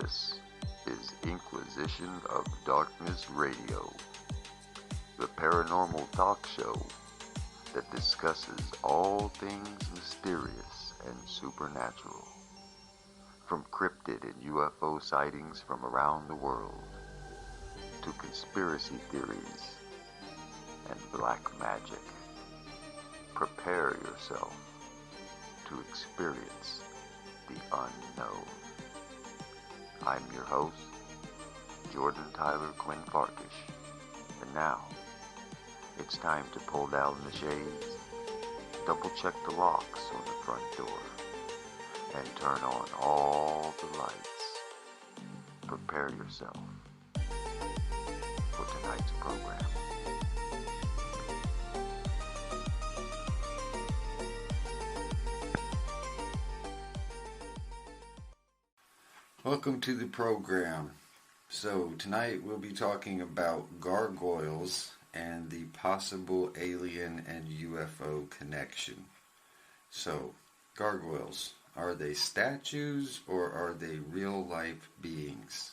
This is Inquisition of Darkness Radio, the paranormal talk show that discusses all things mysterious and supernatural, from cryptid and UFO sightings from around the world, to conspiracy theories and black magic. Prepare yourself to experience the unknown. I'm your host, Jordan Tyler Quinn Farkish, and now it's time to pull down the shades, double check the locks on the front door, and turn on all the lights. Prepare yourself for tonight's program. Welcome to the program. So tonight we'll be talking about gargoyles and the possible alien and UFO connection. So, gargoyles, are they statues or are they real life beings?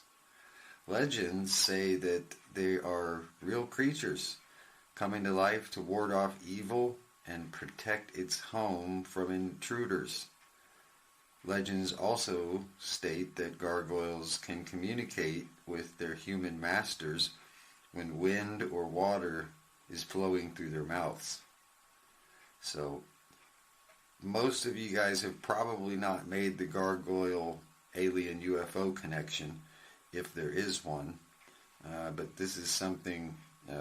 Legends say that they are real creatures coming to life to ward off evil and protect its home from intruders. Legends also state that gargoyles can communicate with their human masters when wind or water is flowing through their mouths. So, most of you guys have probably not made the gargoyle alien UFO connection, if there is one, but this is something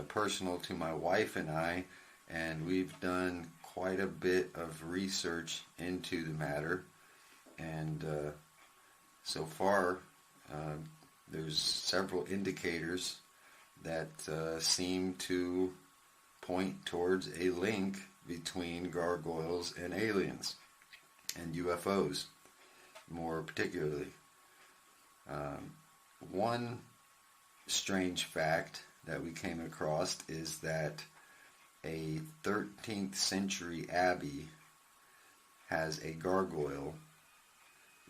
personal to my wife and I, and we've done quite a bit of research into the matter. And so far, there's several indicators that seem to point towards a link between gargoyles and aliens and UFOs, more particularly. One strange fact that we came across is that a 13th century abbey has a gargoyle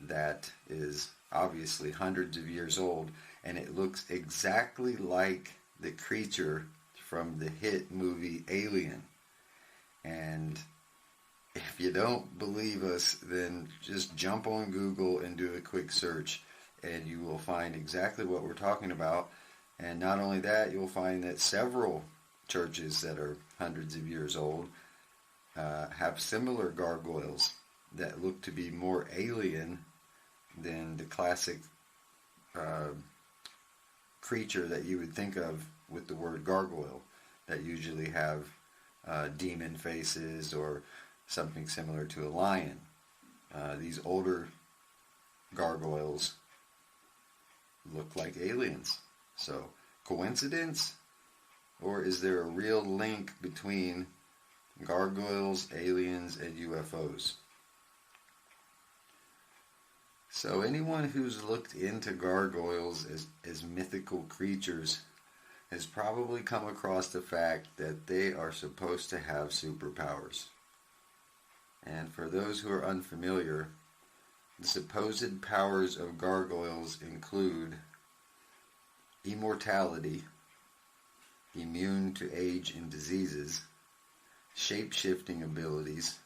that is obviously hundreds of years old, and it looks exactly like the creature from the hit movie Alien. And if you don't believe us, then just jump on Google and do a quick search, and you will find exactly what we're talking about. And not only that, you'll find that several churches that are hundreds of years old have similar gargoyles that look to be more alien than the classic creature that you would think of with the word gargoyle, that usually have demon faces or something similar to a lion. These older gargoyles look like aliens. So, coincidence? Or is there a real link between gargoyles, aliens, and UFOs? So anyone who's looked into gargoyles as mythical creatures has probably come across the fact that they are supposed to have superpowers. And for those who are unfamiliar, the supposed powers of gargoyles include immortality, immune to age and diseases, shape-shifting abilities,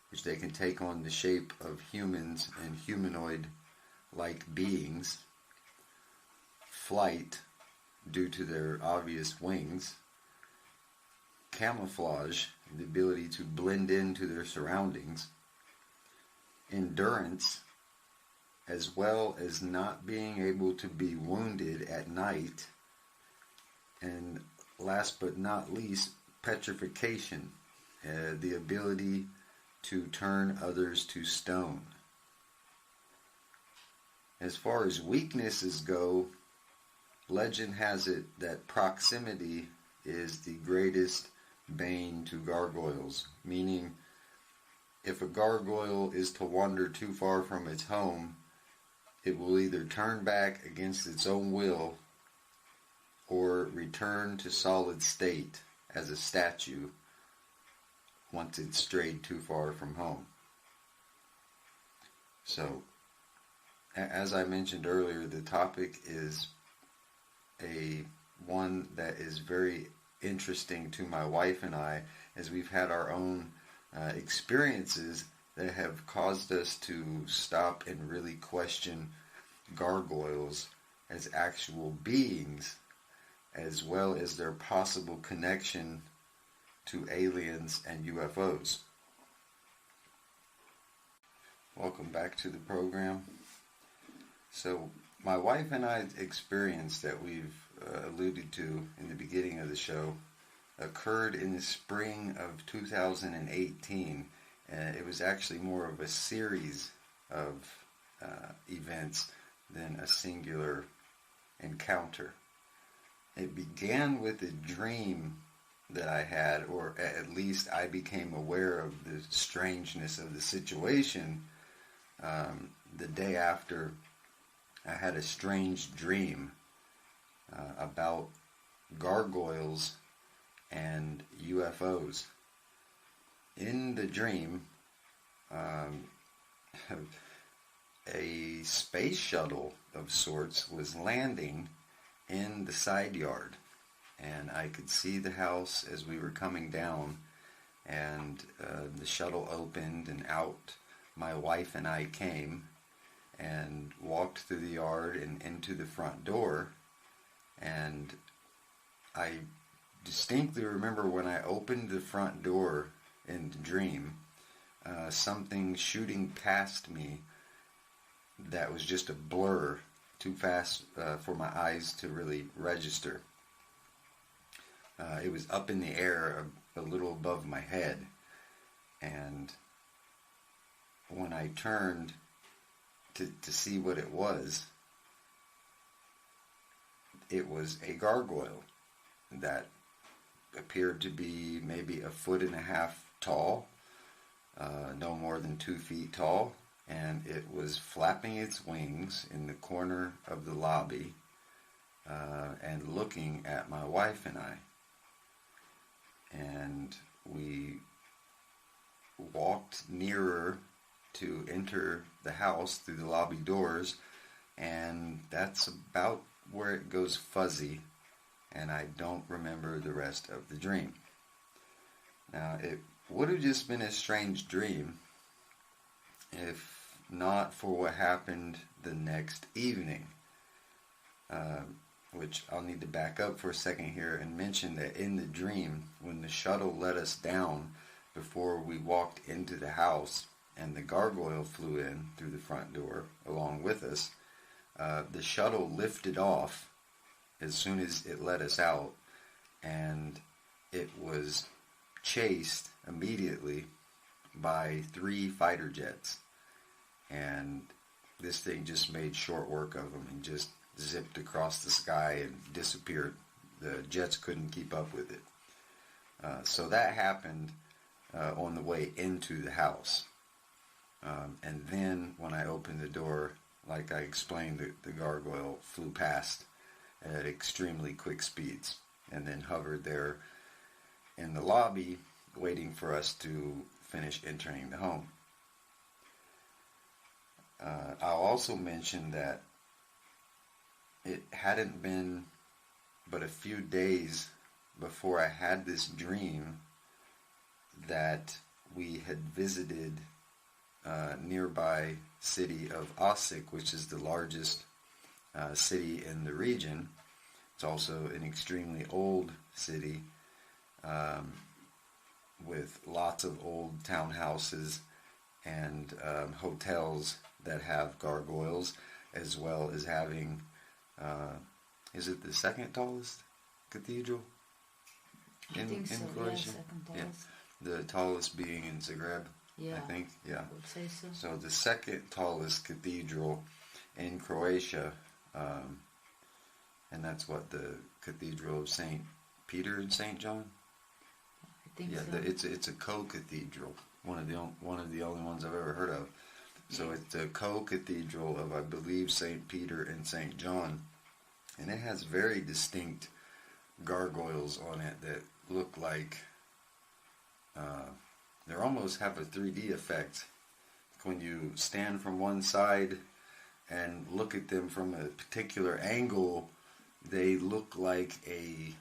which they can take on the shape of humans and humanoid-like beings, flight due to their obvious wings, camouflage, the ability to blend into their surroundings, endurance, as well as not being able to be wounded at night, and last but not least, petrification, the ability to turn others to stone. As far as weaknesses go, legend has it that proximity is the greatest bane to gargoyles, meaning if a gargoyle is to wander too far from its home, it will either turn back against its own will or return to solid state as a statue once it's strayed too far from home. So, as I mentioned earlier, the topic is one that is very interesting to my wife and I, as we've had our own experiences that have caused us to stop and really question gargoyles as actual beings, as well as their possible connection to aliens and UFOs. Welcome back to the program. So, my wife and I's experience that we've alluded to in the beginning of the show occurred in the spring of 2018. It was actually more of a series of events than a singular encounter. It began with a dream that I had, or at least I became aware of the strangeness of the situation the day after I had a strange dream about gargoyles and UFOs. In the dream, a space shuttle of sorts was landing in the side yard, and I could see the house as we were coming down, and the shuttle opened, and out my wife and I came and walked through the yard and into the front door. And I distinctly remember when I opened the front door in the dream, something shooting past me that was just a blur, too fast for my eyes to really register. It was up in the air a little above my head, and when I turned to see what it was a gargoyle that appeared to be maybe 1.5 feet tall, no more than 2 feet tall, and it was flapping its wings in the corner of the lobby and looking at my wife and I. And we walked nearer to enter the house through the lobby doors, and that's about where it goes fuzzy, and I don't remember the rest of the dream. Now, it would have just been a strange dream if not for what happened the next evening, which I'll need to back up for a second here and mention that in the dream, when the shuttle let us down before we walked into the house and the gargoyle flew in through the front door along with us, the shuttle lifted off as soon as it let us out, and it was chased immediately by 3 fighter jets. And this thing just made short work of them and just zipped across the sky and disappeared. The jets couldn't keep up with it. So that happened on the way into the house. And then when I opened the door, like I explained, the gargoyle flew past at extremely quick speeds and then hovered there in the lobby waiting for us to finish entering the home. I'll also mention that it hadn't been but a few days before I had this dream that we had visited nearby city of Osijek, which is the largest city in the region. It's also an extremely old city with lots of old townhouses and hotels that have gargoyles, as well as having, is it the second tallest cathedral in Croatia? Yeah, the tallest being in Zagreb, yeah, I think. Yeah. I would say so. So the second tallest cathedral in Croatia, and that's what, the Cathedral of St. Peter and St. John? I think Yeah, so. it's a co-cathedral, one of the only ones I've ever heard of. So it's a co-cathedral of, I believe, St. Peter and St. John, and it has very distinct gargoyles on it that look like they almost have a 3D effect. When you stand from one side and look at them from a particular angle, they look like a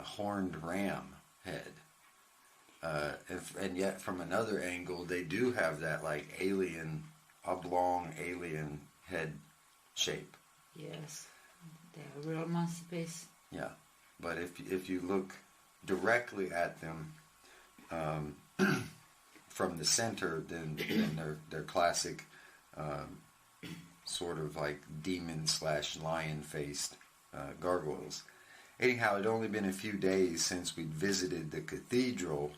horned ram head. And yet from another angle, they do have that like oblong alien head shape. Yes, they are real masterpiece. Yeah, but if you look directly at them from the center, then they're classic sort of like demon/lion-faced gargoyles. Anyhow, it had only been a few days since we'd visited the cathedral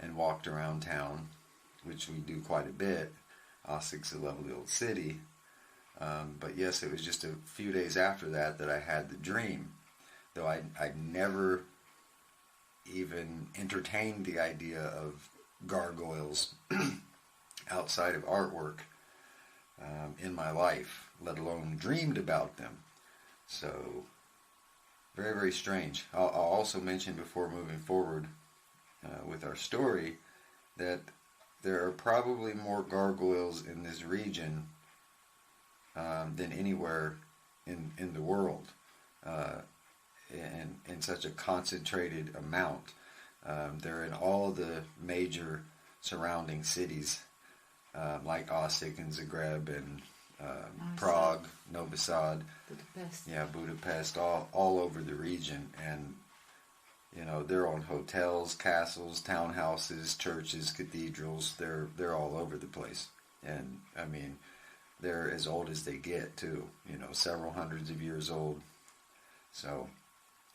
and walked around town, which we do quite a bit. Ossig's a lovely old city. But yes, it was just a few days after that I had the dream. Though I'd never even entertained the idea of gargoyles outside of artwork in my life, let alone dreamed about them. So, very, very strange. I'll also mention before moving forward with our story that there are probably more gargoyles in this region than anywhere in the world, in such a concentrated amount. They're in all the major surrounding cities, like Osijek and Zagreb and Prague, Novi Sad, Budapest. Yeah, Budapest, all over the region. And you know, they're on hotels, castles, townhouses, churches, cathedrals. They're all over the place. And I mean, they're as old as they get too. You know, several hundreds of years old. So,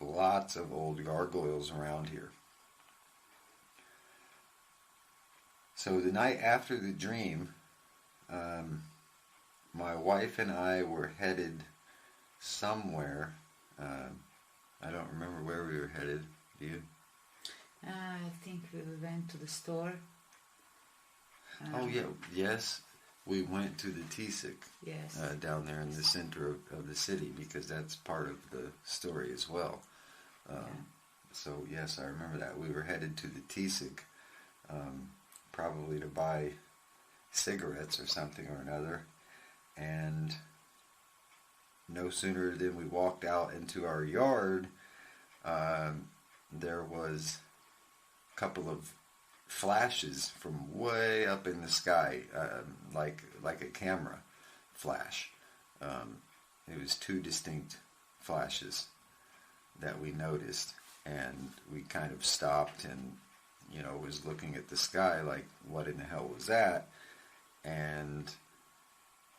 lots of old gargoyles around here. So the night after the dream, my wife and I were headed somewhere. I don't remember where we were headed. Do you? I think we went to the store. Oh yeah, yes. We went to the Tisik, Yes. down there in the center of the city, because that's part of the story as well. So yes, I remember that. We were headed to the Tisik, probably to buy cigarettes or something or another. And no sooner than we walked out into our yard, there was a couple of flashes from way up in the sky, like a camera flash. It was two distinct flashes that we noticed, and we kind of stopped and, you know, was looking at the sky like, what in the hell was that? And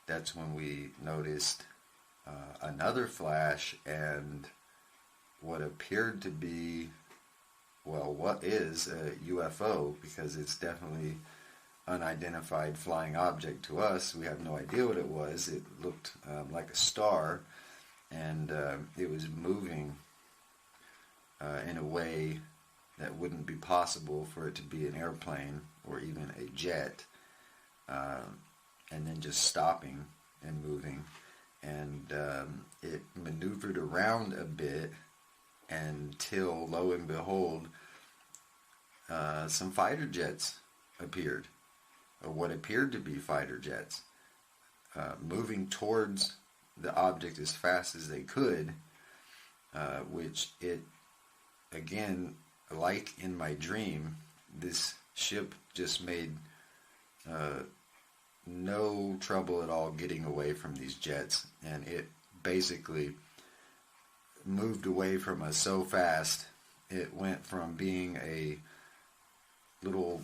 that's when we noticed another flash and what appeared to be, well, what is a UFO, because it's definitely unidentified flying object to us. We have no idea what it was. It looked like a star, and it was moving in a way that wouldn't be possible for it to be an airplane or even a jet, and then just stopping and moving. And it maneuvered around a bit until, lo and behold, some fighter jets appeared, or what appeared to be fighter jets, moving towards the object as fast as they could, which it, again, like in my dream, this ship just made no trouble at all getting away from these jets, and it basically moved away from us so fast. It went from being a little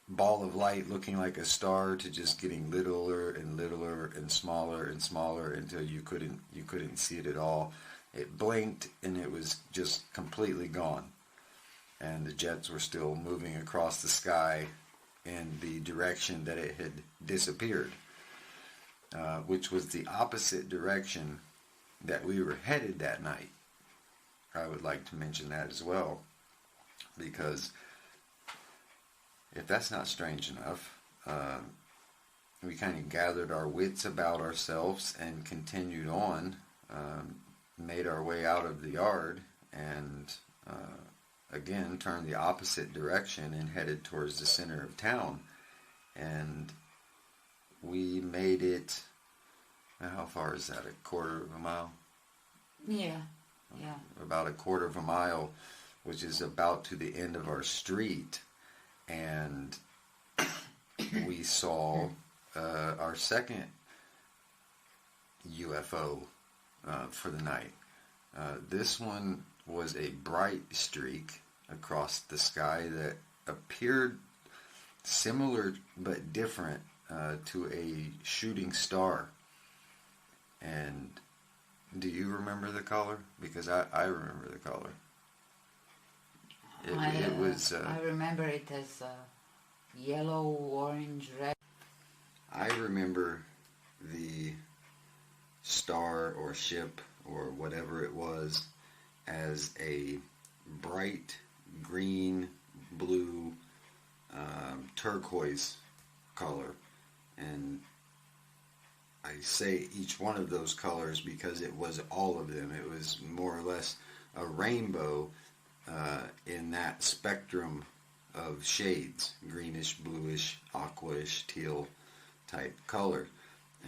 ball of light looking like a star to just getting littler and littler and smaller until you couldn't see it at all. It blinked and it was just completely gone, and the jets were still moving across the sky in the direction that it had disappeared, which was the opposite direction that we were headed that night. I would like to mention that as well, because if that's not strange enough, we kind of gathered our wits about ourselves and continued on, made our way out of the yard, and again turned the opposite direction and headed towards the center of town. And we made it Now, how far is that? A quarter of a mile? Yeah, yeah. About a quarter of a mile, which is about to the end of our street. And we saw our second UFO for the night. This one was a bright streak across the sky that appeared similar but different to a shooting star. And do you remember the color? Because I remember the color. It was. I remember it as yellow, orange, red. I remember the star or ship or whatever it was as a bright green, blue, turquoise color. And I say each one of those colors because it was all of them. It was more or less a rainbow in that spectrum of shades, greenish, bluish, aquaish, teal type color.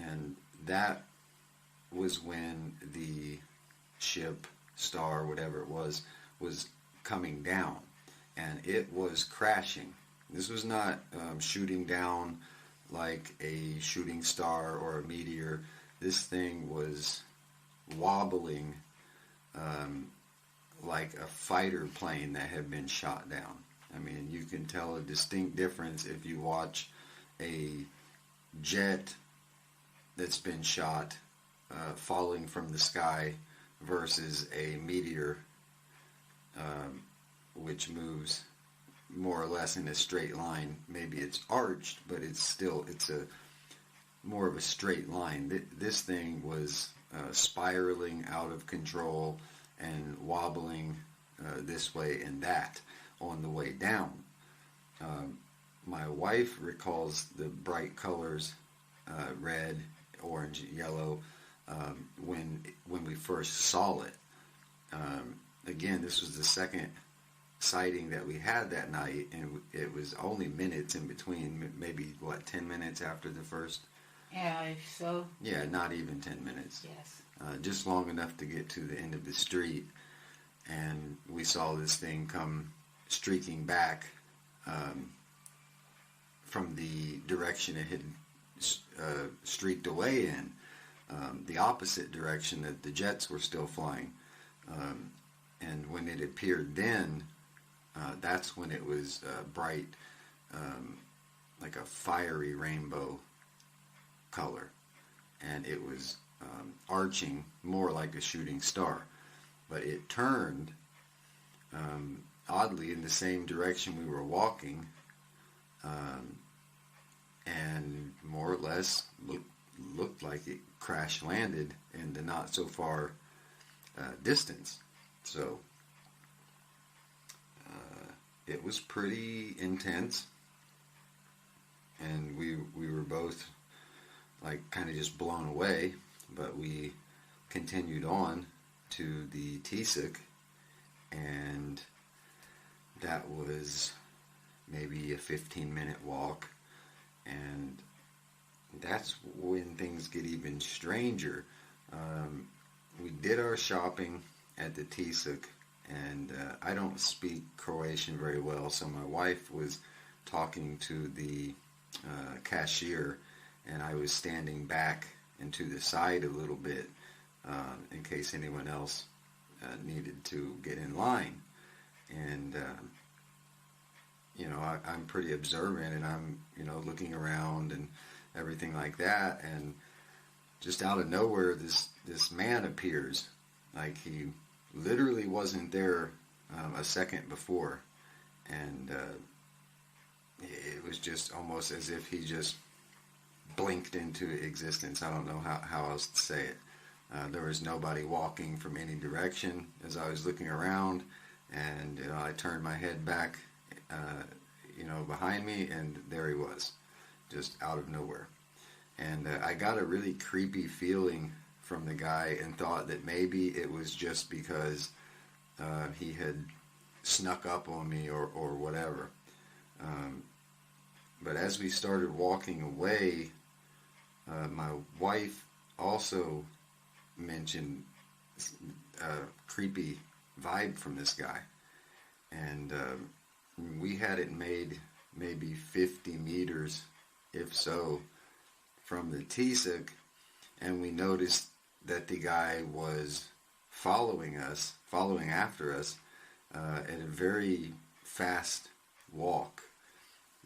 And that was when the ship, star, whatever it was coming down. And it was crashing. This was not shooting down like a shooting star or a meteor. This thing was wobbling like a fighter plane that had been shot down. I mean, you can tell a distinct difference if you watch a jet that's been shot falling from the sky versus a meteor which moves more or less in a straight line. Maybe it's arched, but it's a more of a straight line. This thing was spiraling out of control and wobbling this way and that on the way down. My wife recalls the bright colors, red, orange, yellow, when we first saw it. Again, this was the second sighting that we had that night, and it was only minutes in between, maybe 10 minutes after the first? Yeah, if so. Yeah, not even 10 minutes. Yes. Just long enough to get to the end of the street, and we saw this thing come streaking back from the direction it had streaked away in, the opposite direction that the jets were still flying. And when it appeared then, that's when it was bright, like a fiery rainbow color. And it was arching more like a shooting star. But it turned, oddly, in the same direction we were walking, and more or less looked like it crash landed in the not so far distance. So it was pretty intense, and we were both like kind of just blown away, but we continued on to the Tisuk, and that was maybe a 15-minute walk, and that's when things get even stranger. We did our shopping at the Tisuk, and I don't speak Croatian very well, so my wife was talking to the cashier, and I was standing back and to the side a little bit in case anyone else needed to get in line. And I'm pretty observant, and I'm looking around and everything like that, and just out of nowhere this man appears. Like he literally wasn't there a second before, and it was just almost as if he just blinked into existence. I don't know how else to say it. There was nobody walking from any direction as I was looking around, and I turned my head back behind me, and there he was, just out of nowhere. And I got a really creepy feeling from the guy, and thought that maybe it was just because he had snuck up on me or whatever. But as we started walking away, my wife also mentioned a creepy vibe from this guy. And we had it made maybe 50 meters, if so, from the Tisuk, and we noticed that the guy was following after us at a very fast walk.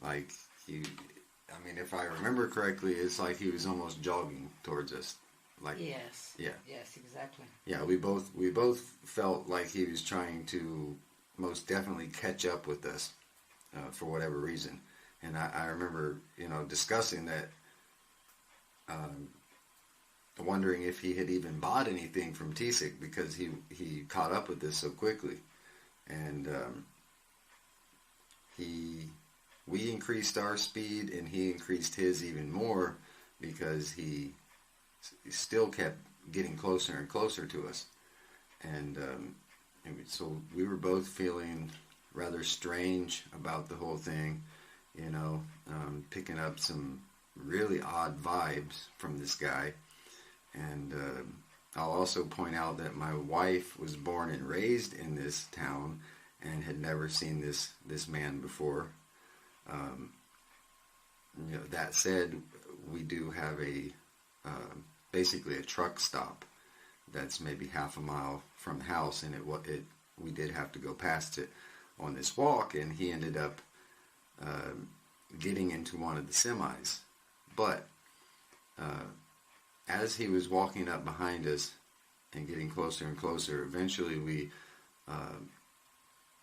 Like if I remember correctly, it's like he was almost jogging towards us. Like, yes. Yeah. Yes, exactly. Yeah, we both felt like he was trying to most definitely catch up with us for whatever reason. And I remember, discussing that, wondering if he had even bought anything from Tisuk because he caught up with this so quickly. And we increased our speed and he increased his even more because he still kept getting closer and closer to us. And so we were both feeling rather strange about the whole thing, picking up some really odd vibes from this guy. And I'll also point out that my wife was born and raised in this town and had never seen this man before. That said, we do have basically a truck stop that's maybe half a mile from the house, and we did have to go past it on this walk, and he ended up getting into one of the semis. But as he was walking up behind us and getting closer and closer, eventually we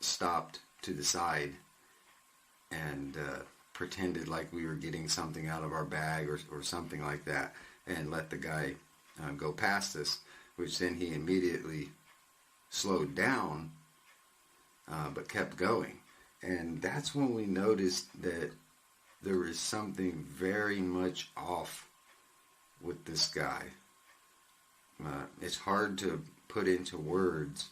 stopped to the side and pretended like we were getting something out of our bag or something like that, and let the guy go past us, which then he immediately slowed down but kept going. And that's when we noticed that there was something very much off with this guy. It's hard to put into words,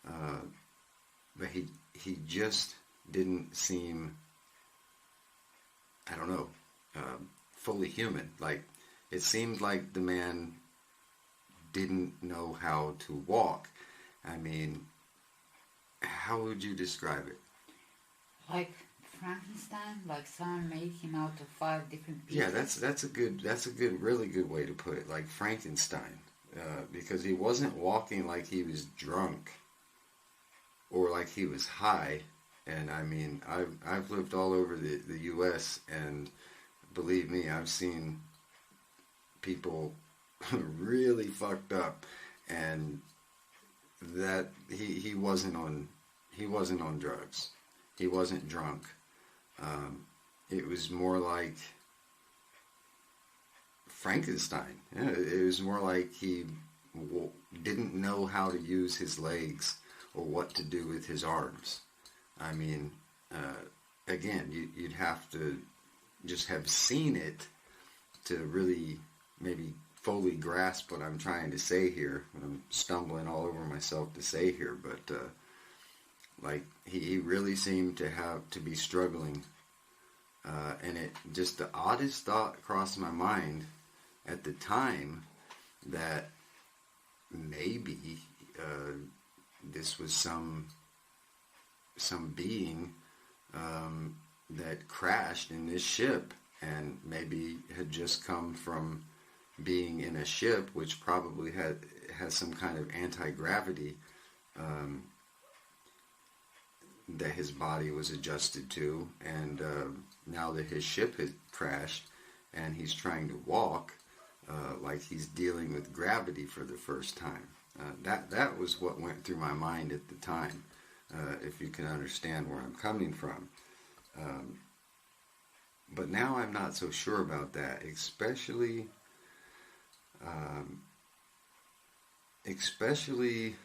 but he just didn't seem, I don't know, fully human. Like, it seemed like the man didn't know how to walk. I mean, how would you describe it? Like Frankenstein, like someone made him out of 5 different pieces. Yeah, that's a really good way to put it. Like Frankenstein, because he wasn't walking like he was drunk or like he was high. And I mean, I've lived all over the U.S. and believe me, I've seen people really fucked up, and that he wasn't on drugs. He wasn't drunk. It was more like Frankenstein. Yeah, it was more like he didn't know how to use his legs or what to do with his arms. I mean, again, you'd have to just have seen it to really maybe fully grasp what I'm trying to say here. I'm stumbling all over myself to say here, but like he really seemed to be struggling, and it just, the oddest thought crossed my mind at the time that maybe this was some being that crashed in this ship and maybe had just come from being in a ship which probably has some kind of anti-gravity that his body was adjusted to, and now that his ship had crashed and he's trying to walk like he's dealing with gravity for the first time. That was what went through my mind at the time, if you can understand where I'm coming from. But now I'm not so sure about that, especially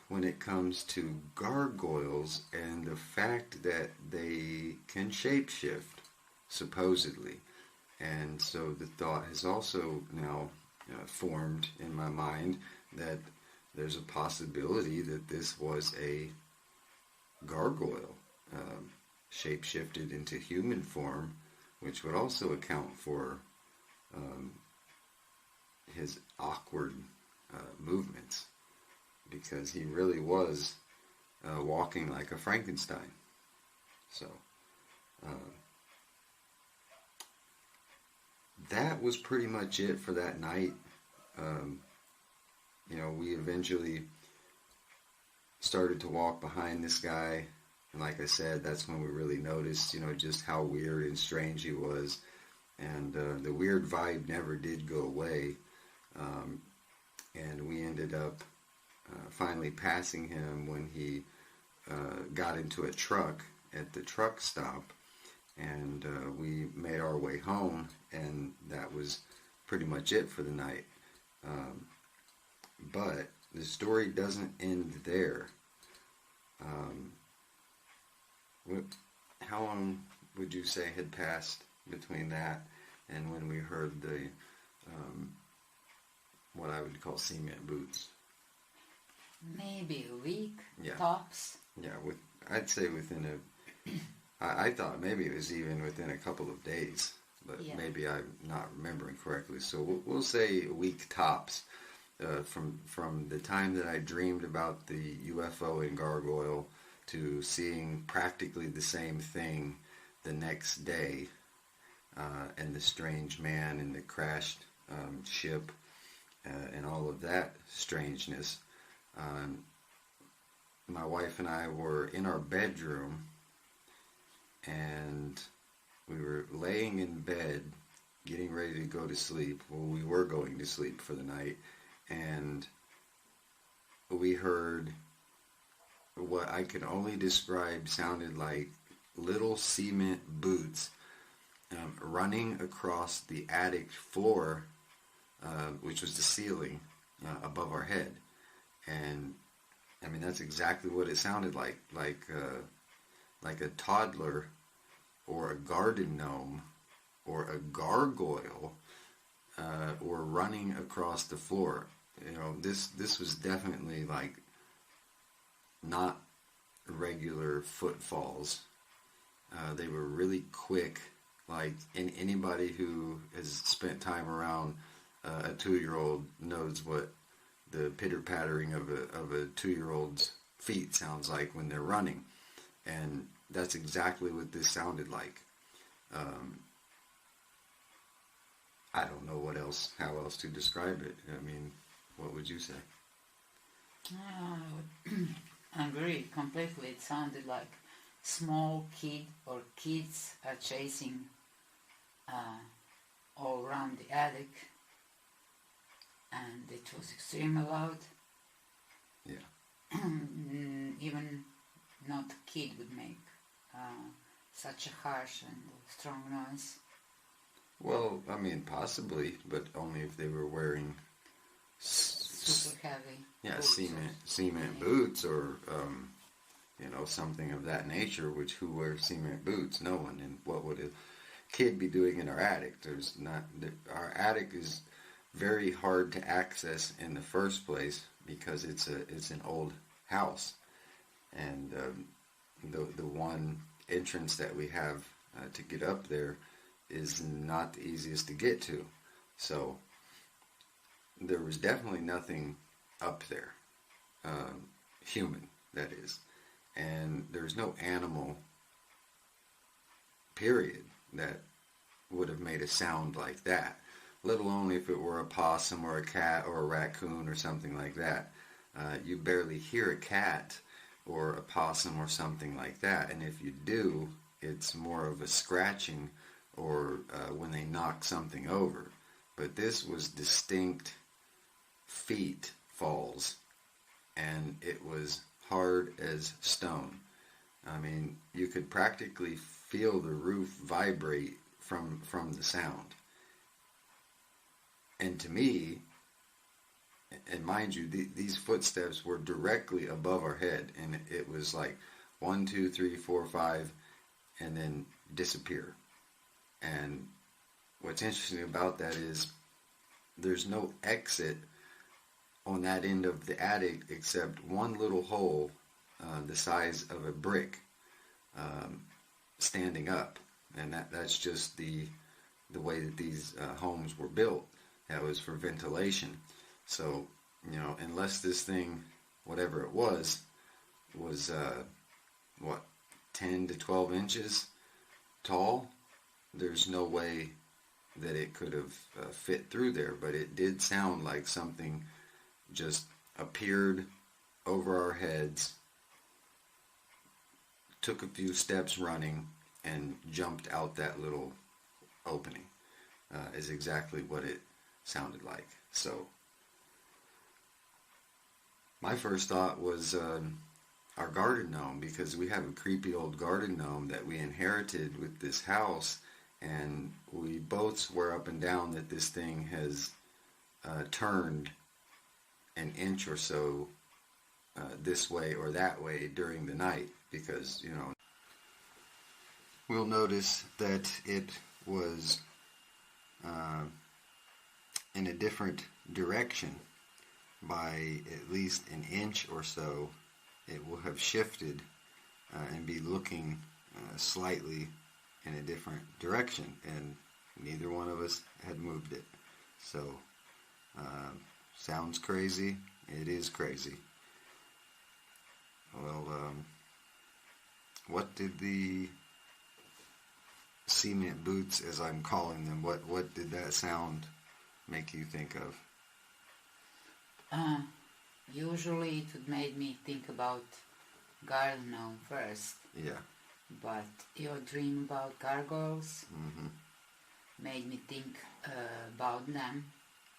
when it comes to gargoyles and the fact that they can shapeshift, supposedly. And so the thought has also now formed in my mind that there's a possibility that this was a gargoyle shapeshifted into human form, which would also account for his awkward movements, because he really was walking like a Frankenstein. So that was pretty much it for that night. We eventually started to walk behind this guy, and like I said, that's when we really noticed, just how weird and strange he was, and the weird vibe never did go away, and we ended up finally passing him when he got into a truck at the truck stop, and we made our way home, and that was pretty much it for the night. But the story doesn't end there. How long would you say had passed between that and when we heard the what I would call cement boots? Maybe a week, Yeah. tops. Yeah, I'd say within I thought maybe it was even within a couple of days, but Yeah. maybe I'm not remembering correctly. So we'll say a week tops. From the time that I dreamed about the UFO in Gargoyle to seeing practically the same thing the next day, and the strange man and the crashed ship, and all of that strangeness. My wife and I were in our bedroom, and we were laying in bed getting ready to go to sleep. Well, we were going to sleep for the night, and we heard what I could only describe sounded like little cement boots running across the attic floor, which was the ceiling above our head. And I mean, that's exactly what it sounded like a toddler or a garden gnome or a gargoyle were running across the floor. This was definitely like not regular footfalls. They were really quick. Like anybody who has spent time around a 2-year-old knows what the pitter-pattering of a 2-year-old's feet sounds like when they're running, and that's exactly what this sounded like. I don't know how else to describe it. I mean, what would you say? I agree completely. It sounded like small kid or kids are chasing all around the attic, and it was extremely loud. Yeah. Even not a kid would make such a harsh and strong noise. Well, I mean, possibly, but only if they were wearing Super heavy. yeah, boots cement boots, or something of that nature. Which, who wears cement boots? No one. And what would a kid be doing in our attic? Our attic is very hard to access in the first place because it's an old house, and the one entrance that we have to get up there is not the easiest to get to. So there was definitely nothing up there, human, that is. And there's no animal, period, that would have made a sound like that, let alone if it were a possum or a cat or a raccoon or something like that. You barely hear a cat or a possum or something like that, and if you do, it's more of a scratching or when they knock something over. But this was distinct feet falls, and it was hard as stone. I mean, you could practically feel the roof vibrate from the sound. And to me, and mind you, these footsteps were directly above our head, and it was like 1, 2, 3, 4, 5, and then disappear. And what's interesting about that is there's no exit on that end of the attic except one little hole the size of a brick standing up, and that's just the way that these homes were built. that was for ventilation. So, you know, unless this thing, whatever it was 10 to 12 inches tall, there's no way that it could have fit through there. But it did sound like something just appeared over our heads, took a few steps running, and jumped out that little opening. Is exactly what it sounded like. So my first thought was our garden gnome, because we have a creepy old garden gnome that we inherited with this house, and we both swear up and down that this thing has turned an inch or so this way or that way during the night, because, you know, we'll notice that it was in a different direction by at least an inch or so. It will have shifted and be looking slightly in a different direction, and neither one of us had moved it. So, sounds crazy. It is crazy. Well, what did the cement boots, as I'm calling them, what did that sound make you think of? Usually it would make me think about garden gnome first. Yeah. But your dream about gargoyles Mm-hmm. made me think about them.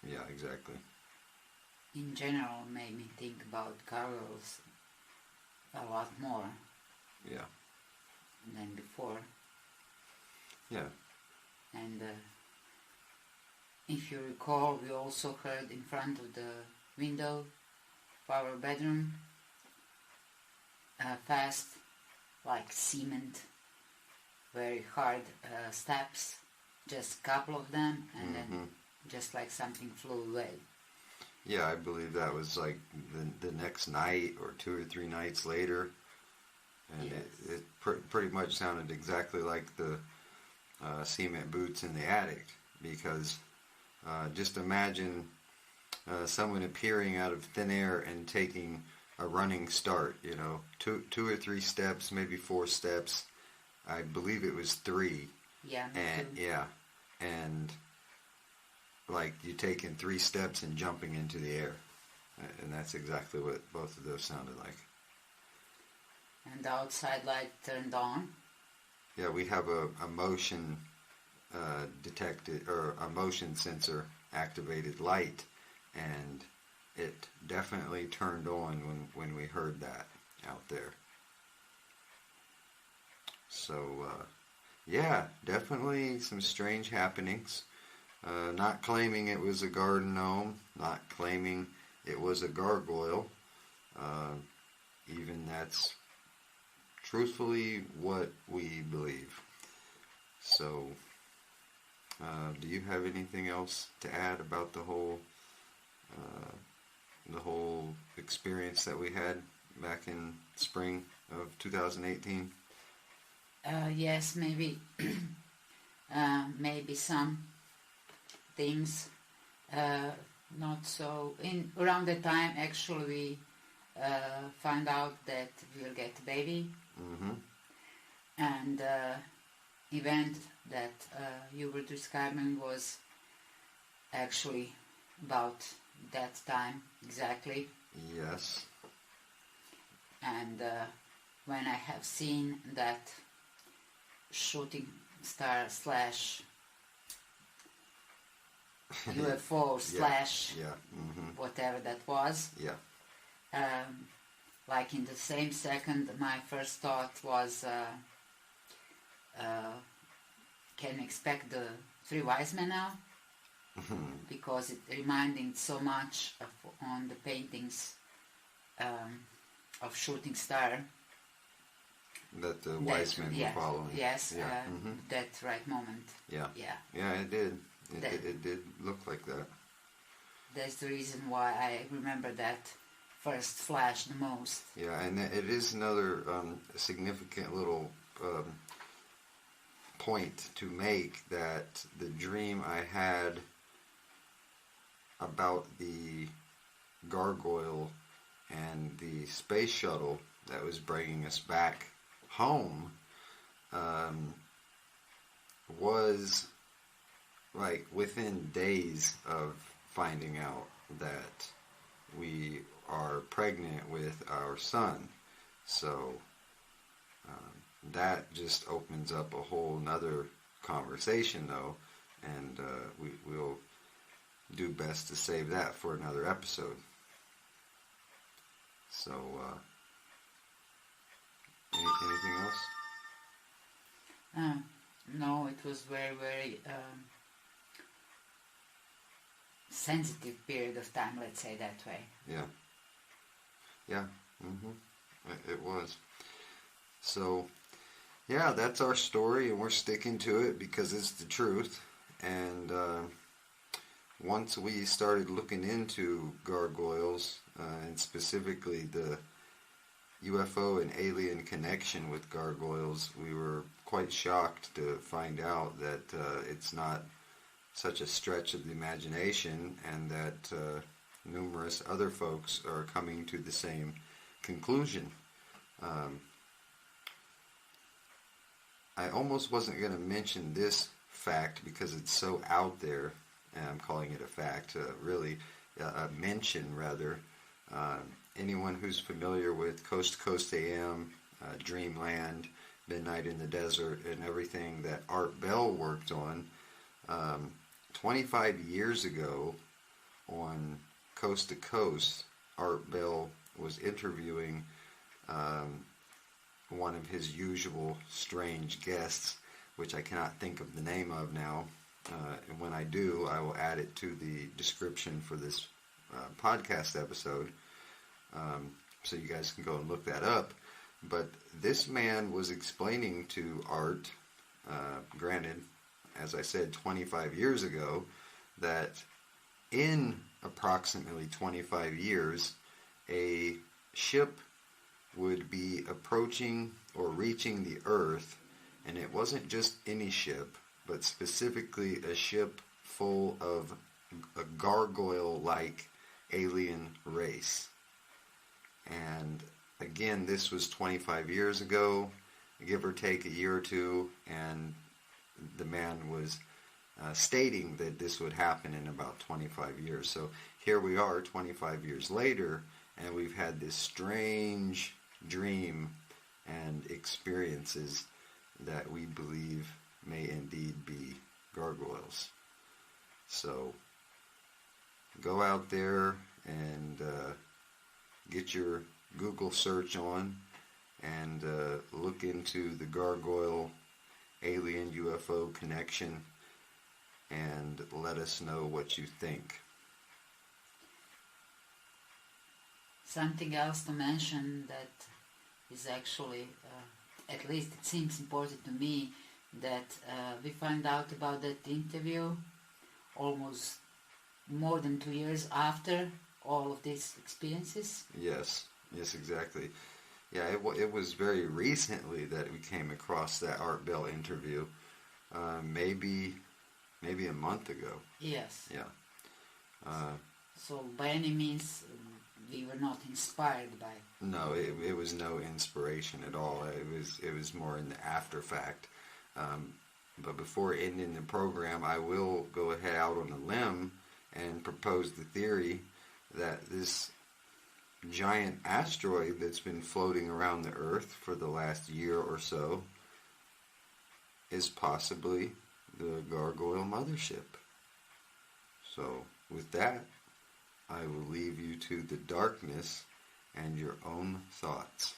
Yeah, exactly. In general, made me think about gargoyles a lot more Yeah. than before. Yeah. And if you recall, we also heard in front of the window of our bedroom fast, like cement, very hard steps, just a couple of them, and then just like something flew away. Yeah, I believe that was like the next night or 2 or 3 nights later, and Yes. it pretty much sounded exactly like the cement boots in the attic, because just imagine someone appearing out of thin air and taking a running start, you know, two or 3 steps, maybe 4 steps. I believe it was 3. Yeah, me And too. yeah, and like you taking 3 steps and jumping into the air, and that's exactly what both of those sounded like. And the outside light turned on. Yeah, we have a motion detected, or a motion sensor activated light, and it definitely turned on when we heard that out there. So yeah, definitely some strange happenings. Not claiming it was a garden gnome, not claiming it was a gargoyle. Even that's truthfully what we believe. So, do you have anything else to add about the whole experience that we had back in spring of 2018? Yes, maybe maybe some things not so. In around the time, actually, we found out that we'll get a baby, Mm-hmm. and event that you were describing was actually about that time exactly. Yes. And when I have seen that shooting star slash UFO slash Yeah. Mm-hmm. whatever that was, Yeah. like in the same second, my first thought was, can we expect the 3 wise men now? Because it reminded so much on the paintings of shooting star. That the wise men were following. Yes, Yeah. that right moment. Yeah. Yeah. Yeah, it did. It did look like that. That's the reason why I remember that first flash the most. Yeah, and it is another significant little point to make, that the dream I had about the Gargoyle and the space shuttle that was bringing us back home was like within days of finding out that we are pregnant with our son. So that just opens up a whole nother conversation, though, and we'll do best to save that for another episode. So, anything else? No, it was very, very sensitive period of time, let's say that way. Yeah. It was. So, yeah, that's our story, and we're sticking to it because it's the truth. And once we started looking into gargoyles, and specifically the UFO and alien connection with gargoyles, we were quite shocked to find out that it's not such a stretch of the imagination, and that numerous other folks are coming to the same conclusion. I almost wasn't going to mention this fact because it's so out there, and I'm calling it a fact, really a mention rather. Anyone who's familiar with Coast to Coast AM, Dreamland, Midnight in the Desert, and everything that Art Bell worked on, 25 years ago on Coast to Coast, Art Bell was interviewing one of his usual strange guests, which I cannot think of the name of now. And when I do, I will add it to the description for this podcast episode, so you guys can go and look that up. But this man was explaining to Art, granted, as I said, 25 years ago, that in approximately 25 years, a ship would be approaching or reaching the Earth, and it wasn't just any ship, but specifically a ship full of a gargoyle-like alien race. And again, this was 25 years ago, give or take a year or two, and the man was stating that this would happen in about 25 years. So here we are 25 years later, and we've had this strange dream and experiences that we believe may indeed be gargoyles. So go out there and get your Google search on and look into the gargoyle alien UFO connection and let us know what you think. Something else to mention that is actually, at least it seems important to me, that we found out about that interview almost more than 2 years after all of these experiences. Yes, exactly. Yeah, it was very recently that we came across that Art Bell interview, maybe a month ago. Yes. Yeah. So by any means, we were not inspired by. No, it was no inspiration at all. It was more in the after fact. But before ending the program, I will go ahead out on a limb and propose the theory that this giant asteroid that's been floating around the Earth for the last year or so is possibly the Gargoyle mothership. So with that, I will leave you to the darkness and your own thoughts.